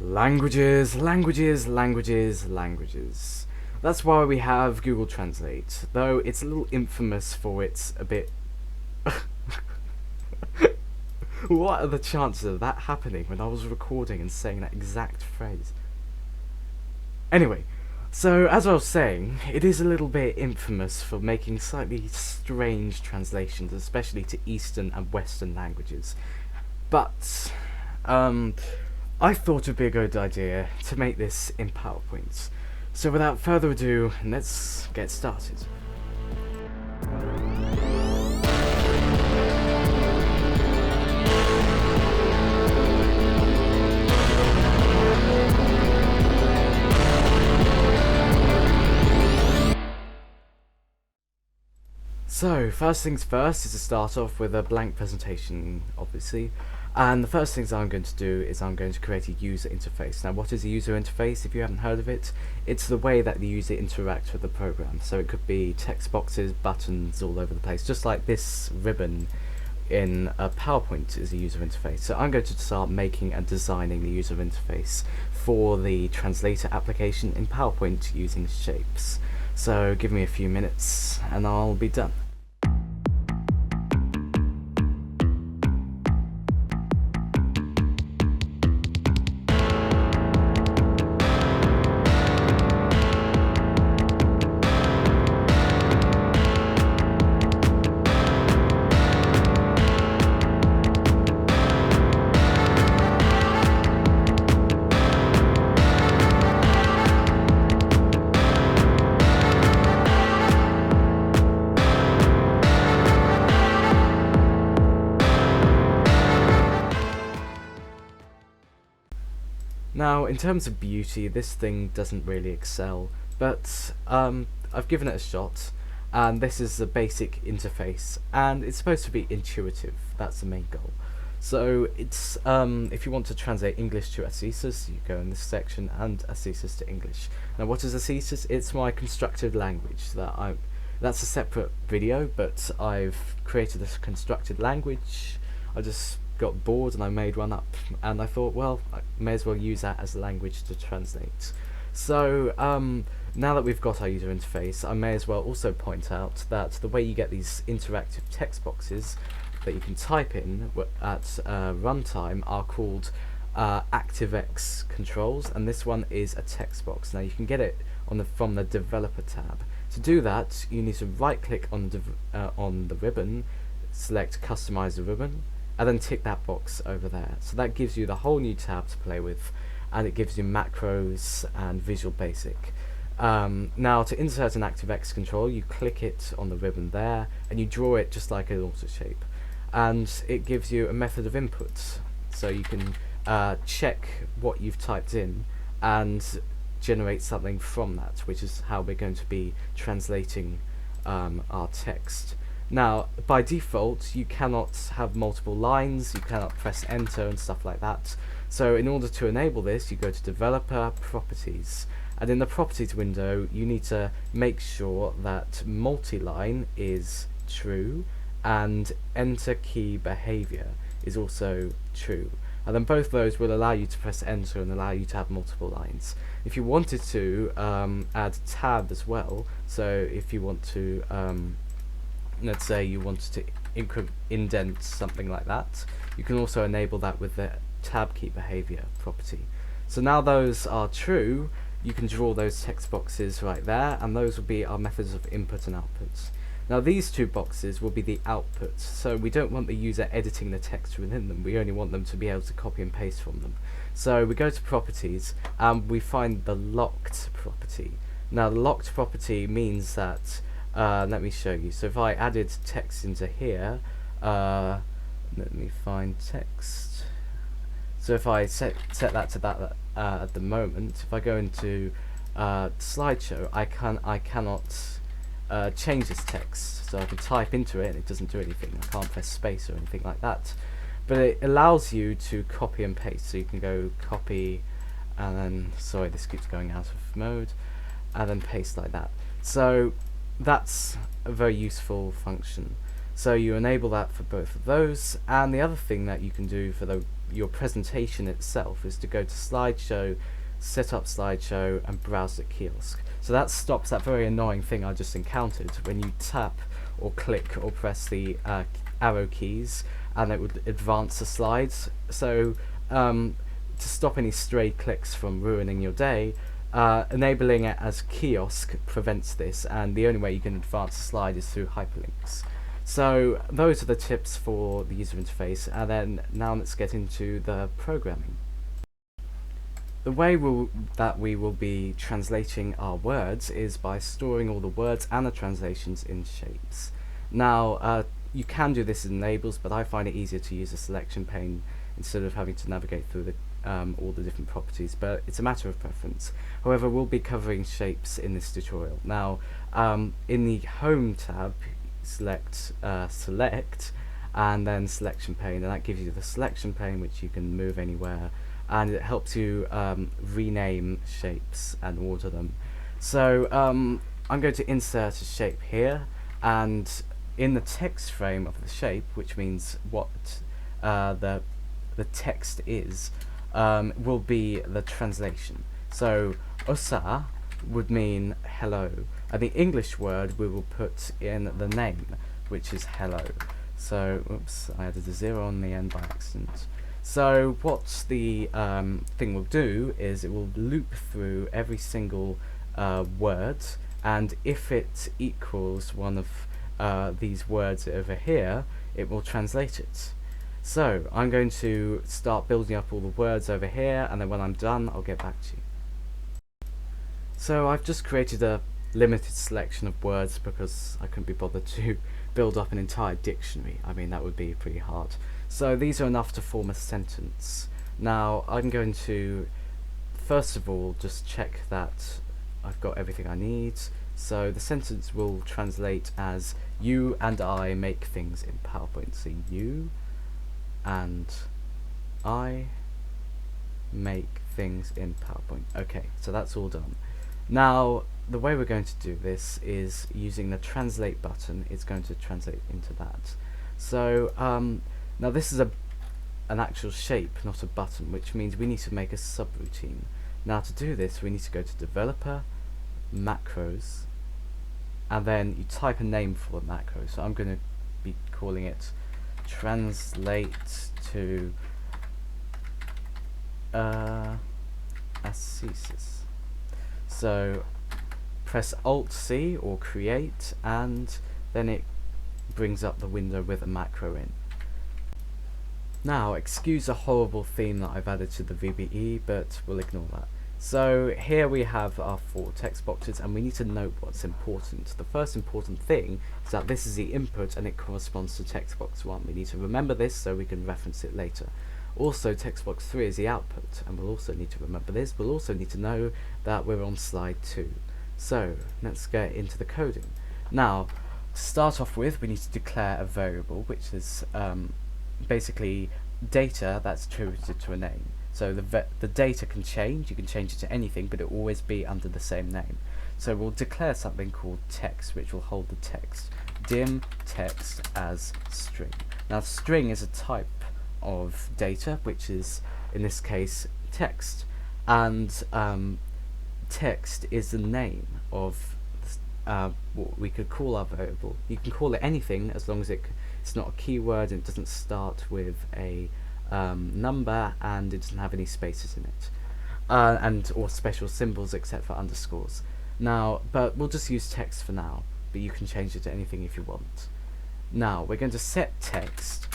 Languages, languages, languages, languages. That's why we have Google Translate, though it's a little infamous for its a bit... What are the chances of that happening when I was recording and saying that exact phrase? Anyway, so as I was saying, it is a little bit infamous for making slightly strange translations, especially to Eastern and Western languages. But, I thought it'd be a good idea to make this in PowerPoint. So without further ado, let's get started. So, first things first is to start off with a blank presentation, obviously. And the first things I'm going to do is I'm going to create a user interface. Now, what is a user interface? If you haven't heard of it, it's the way that the user interacts with the program. So it could be text boxes, buttons all over the place, just like this ribbon in a PowerPoint is a user interface. So I'm going to start making and designing the user interface for the Translator application in PowerPoint using shapes. So give me a few minutes and I'll be done. Now, in terms of beauty, this thing doesn't really excel, but I've given it a shot, and this is the basic interface, and it's supposed to be intuitive. That's the main goal. So it's if you want to translate English to Ascesis, you go in this section, and Ascesis to English. Now, what is Ascesis? It's my constructed language that's a separate video, but I've created this constructed language. I just got bored and I made one up, and I thought, well, I may as well use that as a language to translate. So now that we've got our user interface, I may as well also point out that the way you get these interactive text boxes that you can type in at runtime are called ActiveX controls, and this one is a text box. Now you can get it from the developer tab. To do that, you need to right click on the ribbon, select customize the ribbon, and then tick that box over there. So that gives you the whole new tab to play with, and it gives you macros and Visual Basic. Now, to insert an ActiveX control, you click it on the ribbon there, and you draw it just like an auto shape. And it gives you a method of input, so you can check what you've typed in and generate something from that, which is how we're going to be translating our text. Now, by default, you cannot have multiple lines, you cannot press enter and stuff like that. So in order to enable this, you go to Developer Properties, and in the Properties window, you need to make sure that multi-line is true and enter key behavior is also true. And then both those will allow you to press enter and allow you to have multiple lines. If you wanted to add tab as well, so if you want to let's say you wanted to indent something like that, you can also enable that with the tab key behavior property. So now those are true, you can draw those text boxes right there, and those will be our methods of input and output. Now these two boxes will be the outputs, so we don't want the user editing the text within them, we only want them to be able to copy and paste from them. So we go to properties and we find the locked property. Now the locked property means that let me show you. So if I added text into here, let me find text. So if I set that to that at the moment, if I go into slideshow, I cannot change this text. So I can type into it and it doesn't do anything. I can't press space or anything like that. But it allows you to copy and paste. So you can go copy and then, sorry, this keeps going out of mode, and then paste like that. So that's a very useful function. So you enable that for both of those, and the other thing that you can do for your presentation itself is to go to slideshow, set up slideshow, and browse the kiosk. So that stops that very annoying thing I just encountered when you tap or click or press the arrow keys and it would advance the slides. So to stop any stray clicks from ruining your day, enabling it as kiosk prevents this, and the only way you can advance the slide is through hyperlinks. So those are the tips for the user interface, and then now let's get into the programming. The way that we will be translating our words is by storing all the words and the translations in shapes. Now, you can do this in labels, but I find it easier to use a selection pane instead of having to navigate through all the different properties, but it's a matter of preference. However, we'll be covering shapes in this tutorial. Now, in the Home tab, select and then selection pane, and that gives you the selection pane which you can move anywhere, and it helps you rename shapes and order them. So I'm going to insert a shape here, and in the text frame of the shape, which means what the text is, will be the translation. So osa would mean hello, and the English word we will put in the name, which is hello. So oops, I added a 0 on the end by accident. So what the thing will do is it will loop through every single word, and if it equals one of these words over here, it will translate it. So I'm going to start building up all the words over here, and then when I'm done I'll get back to you. So I've just created a limited selection of words because I couldn't be bothered to build up an entire dictionary. I mean, that would be pretty hard. So these are enough to form a sentence. Now I'm going to first of all just check that I've got everything I need. So the sentence will translate as you and I make things in PowerPoint. So you and I make things in PowerPoint. Okay, so that's all done. Now the way we're going to do this is using the translate button. It's going to translate into that. So now this is an actual shape, not a button, which means we need to make a subroutine. Now to do this we need to go to developer, macros, and then you type a name for the macro. So I'm going to be calling it translate to ascesis. So press Alt-C or create, and then it brings up the window with a macro in. Now excuse a horrible theme that I've added to the VBA, but we'll ignore that. So here we have our 4 text boxes, and we need to note what's important. The first important thing is that this is the input and it corresponds to text box 1. We need to remember this so we can reference it later. Also, text box 3 is the output, and we'll also need to remember this. We'll also need to know that we're on slide 2. So let's get into the coding. Now, to start off with, we need to declare a variable, which is basically data that's attributed to a name. So the data can change, you can change it to anything, but it will always be under the same name. So we'll declare something called text, which will hold the text. Dim text as string. Now string is a type of data, which is in this case text, and text is the name of what we could call our variable. You can call it anything as long as it's not a keyword and it doesn't start with a number and it doesn't have any spaces in it, and or special symbols except for underscores. Now, but we'll just use text for now, but you can change it to anything if you want. Now we're going to set text,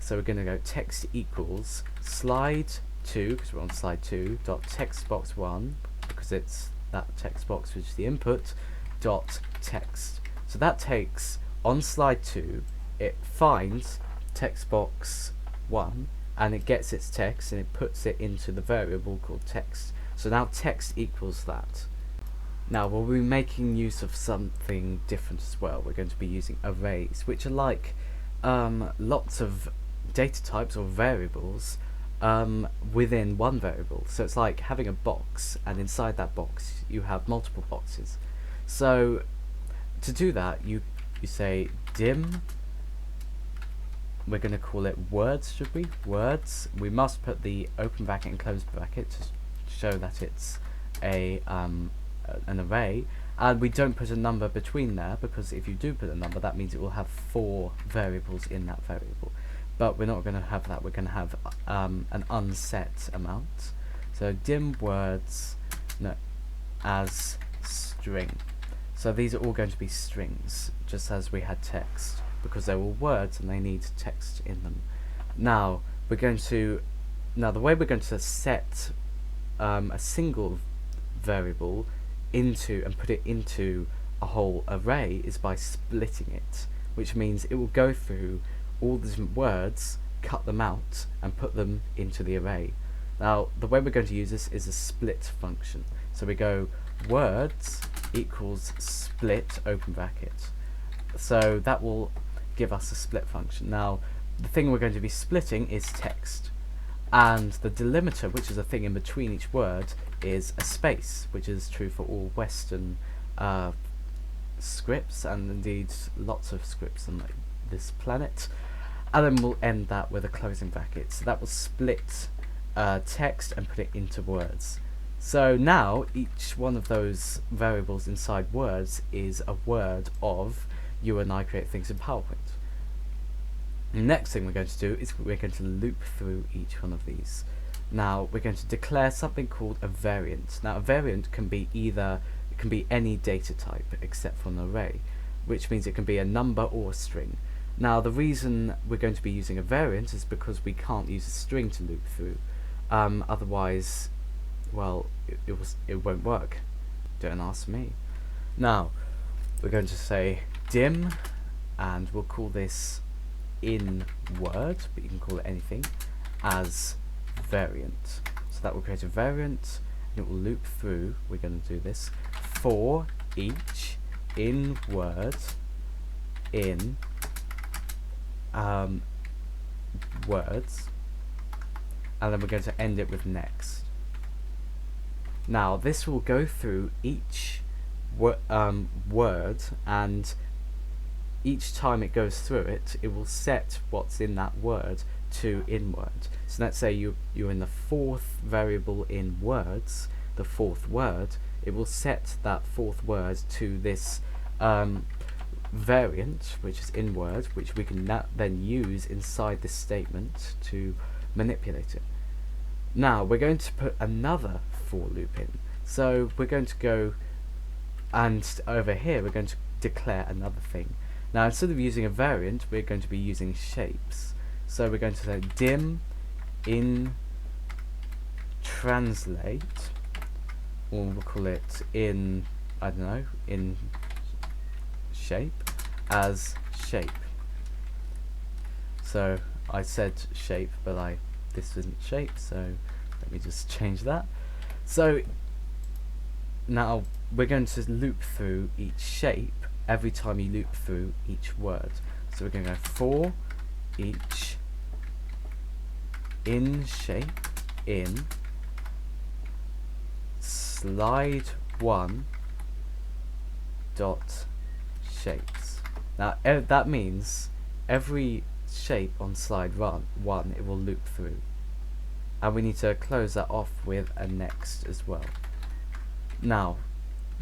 so we're going to go text equals slide 2, because we're on slide 2, dot text box 1, because it's that text box which is the input, dot text. So that takes, on slide 2, it finds text box 1 and it gets its text and it puts it into the variable called text. So now text equals that. Now we'll be making use of something different as well. We're going to be using arrays, which are like lots of data types or variables within one variable. So it's like having a box, and inside that box you have multiple boxes. So to do that, you say dim we're going to call it words, should we? Words. We must put the open bracket and close bracket to show that it's a an array, and we don't put a number between there, because if you do put a number, that means it will have 4 variables in that variable. But we're not going to have that. We're going to have an unset amount. So dim words as string. So these are all going to be strings, just as we had text, because they're all words and they need text in them. Now the way we're going to set a single variable into and put it into a whole array is by splitting it, which means it will go through all the different words, cut them out, and put them into the array. Now the way we're going to use this is a split function. So we go words equals split open bracket. So that will give us a split function. Now the thing we're going to be splitting is text, and the delimiter, which is a thing in between each word, is a space, which is true for all Western scripts, and indeed lots of scripts on this planet. And then we'll end that with a closing bracket. So that will split text and put it into words. So now each one of those variables inside words is a word of You and I Create Things in PowerPoint. The next thing we're going to do is we're going to loop through each one of these. Now we're going to declare something called a variant. Now a variant can be any data type except for an array, which means it can be a number or a string. Now the reason we're going to be using a variant is because we can't use a string to loop through. Otherwise, well, it won't work. Don't ask me. Now we're going to say dim, and we'll call this in word, but you can call it anything, as variant. So that will create a variant, and it will loop through. We're going to do this for each in word in words, and then we're going to end it with next. Now this will go through each word, and each time it goes through it, it will set what's in that word to in word. So let's say you're in the 4th variable in words, the 4th word, it will set that 4th word to this variant, which is in word, which we can then use inside this statement to manipulate it. Now we're going to put another for loop in. So we're going to go, and over here we're going to declare another thing. Now instead of using a variant, we're going to be using shapes. So we're going to say dim in translate, or we'll call it in, I don't know, in shape as shape. So I said shape, but this isn't shape, so let me just change that. So now we're going to loop through each shape every time you loop through each word. So we're going to go for each in shape in slide 1 dot shapes. Now that means every shape on slide 1 it will loop through, and we need to close that off with a next as well. Now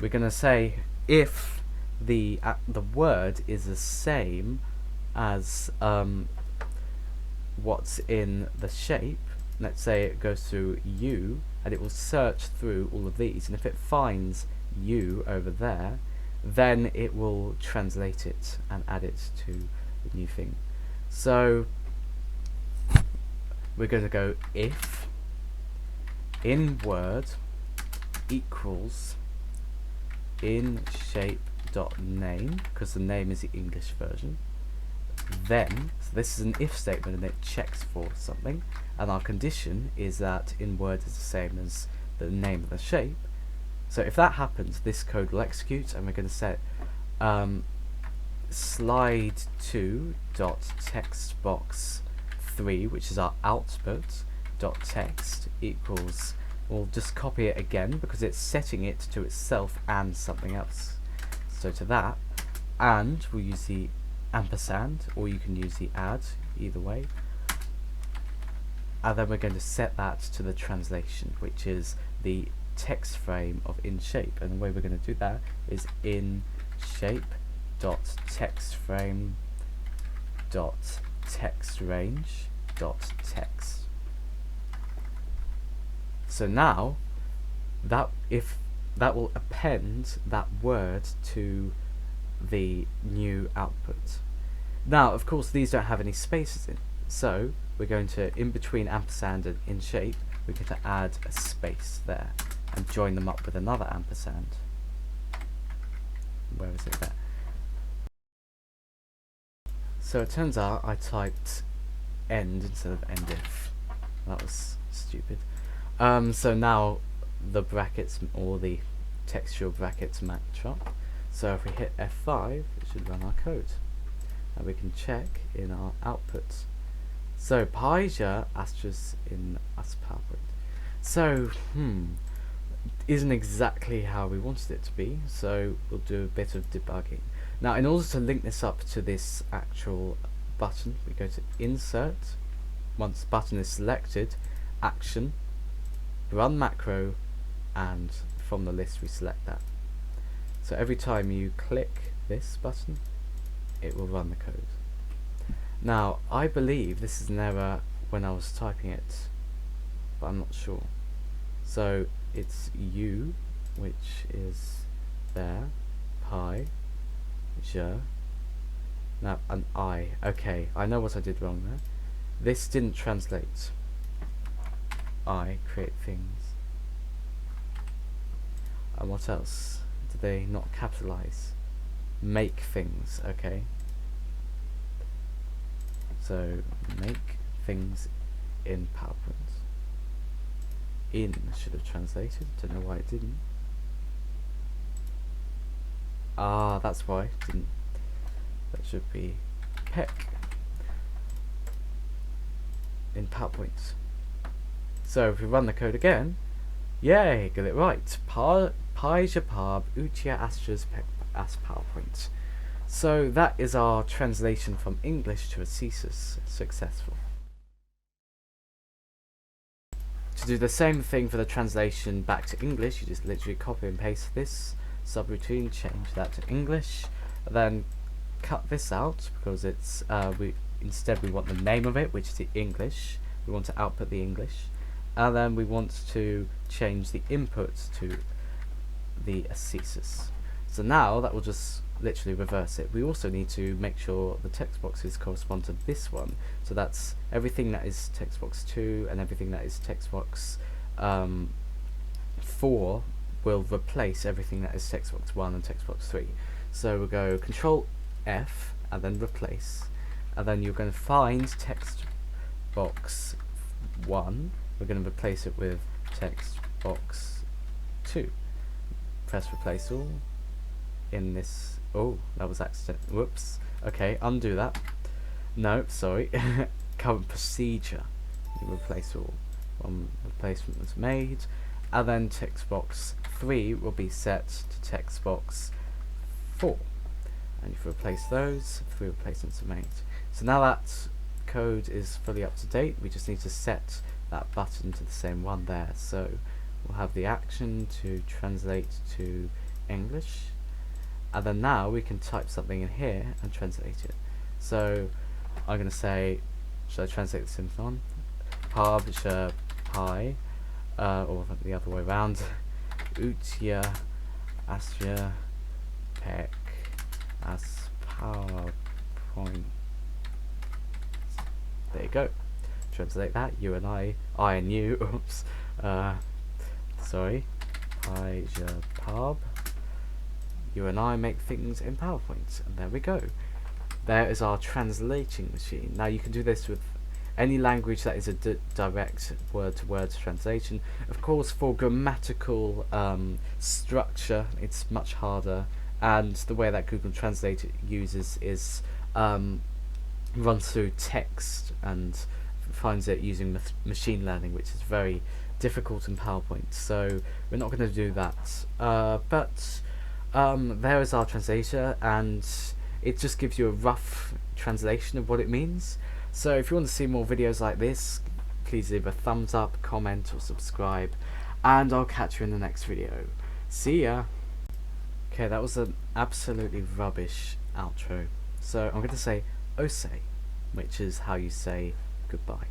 we're going to say if the word is the same as what's in the shape, let's say it goes through you, and it will search through all of these, and if it finds you over there, then it will translate it and add it to the new thing. So we're going to go if in word equals in shape dot name, because the name is the English version. Then, so this is an if statement and it checks for something, and our condition is that in word is the same as the name of the shape. So if that happens, this code will execute, and we're going to set slide 2 dot text box 3, which is our output dot text, equals, we'll just copy it again because it's setting it to itself and something else. So to that, and we'll use the ampersand, or you can use the add, either way. And then we're going to set that to the translation, which is the text frame of in shape. And the way we're going to do that is in shape dot text frame dot text range dot text. So now that will append that word to the new output. Now of course these don't have any spaces in, so we're going to, in between ampersand and in shape, we're going to add a space there and join them up with another ampersand. Where is it there? So it turns out I typed end instead of endif. That was stupid. So now the brackets, or the textual brackets, match up. So if we hit F5, it should run our code. And we can check in our output. So Paija asterisk in PowerPoint. So isn't exactly how we wanted it to be, so we'll do a bit of debugging. Now in order to link this up to this actual button, we go to insert, once button is selected, action, run macro, and from the list we select that. So every time you click this button, it will run the code. Now I believe this is an error when I was typing it, but I'm not sure. So it's U, which is there, pi, je, now an I. Okay, I know what I did wrong there. This didn't translate. I create things. And what else? Did they not capitalize? Make things, okay. So make things in PowerPoint. In should have translated, don't know why it didn't. Ah, that's why it didn't. That should be peck in PowerPoint. So if we run the code again, yay, got it right. Paija parb utia astras peck as PowerPoint. So that is our translation from English to a thesis, successful. To do the same thing for the translation back to English, you just literally copy and paste this subroutine, change that to English, then cut this out because it's instead we want the name of it, which is the English. We want to output the English, and then we want to change the input to the thesis. So now that will just literally reverse it. We also need to make sure the text boxes correspond to this one. So that's everything that is text box 2 and everything that is text box 4 will replace everything that is text box 1 and text box 3. So we'll go Control F and then replace, and then you're going to find text box 1. We're going to replace it with text box 2. Press replace all in this. Oh, that was accident. Whoops. Okay, undo that. No, sorry. Current procedure. You replace all. One replacement was made, and then text box 3 will be set to text box 4. And if you replace those, 3 replacements are made. So now that code is fully up to date, we just need to set that button to the same one there. So we'll have the action to translate to English, and then now we can type something in here and translate it. So I'm going to say, should I translate the symptom? Parb je pi, or the other way around. Utia astra peck as PowerPoint. There you go. Translate that. You and I and you. Oops. Sorry. Pi je parb. You and I make things in PowerPoint, and there we go. There is our translating machine. Now you can do this with any language that is a direct word-to-word translation. Of course, for grammatical structure, it's much harder, and the way that Google Translate uses is runs through text and finds it using machine learning, which is very difficult in PowerPoint. So we're not going to do that. But there is our translator, and it just gives you a rough translation of what it means. So if you want to see more videos like this, please leave a thumbs up, comment or subscribe, and I'll catch you in the next video. See ya! Okay, that was an absolutely rubbish outro. So I'm going to say ose, which is how you say goodbye.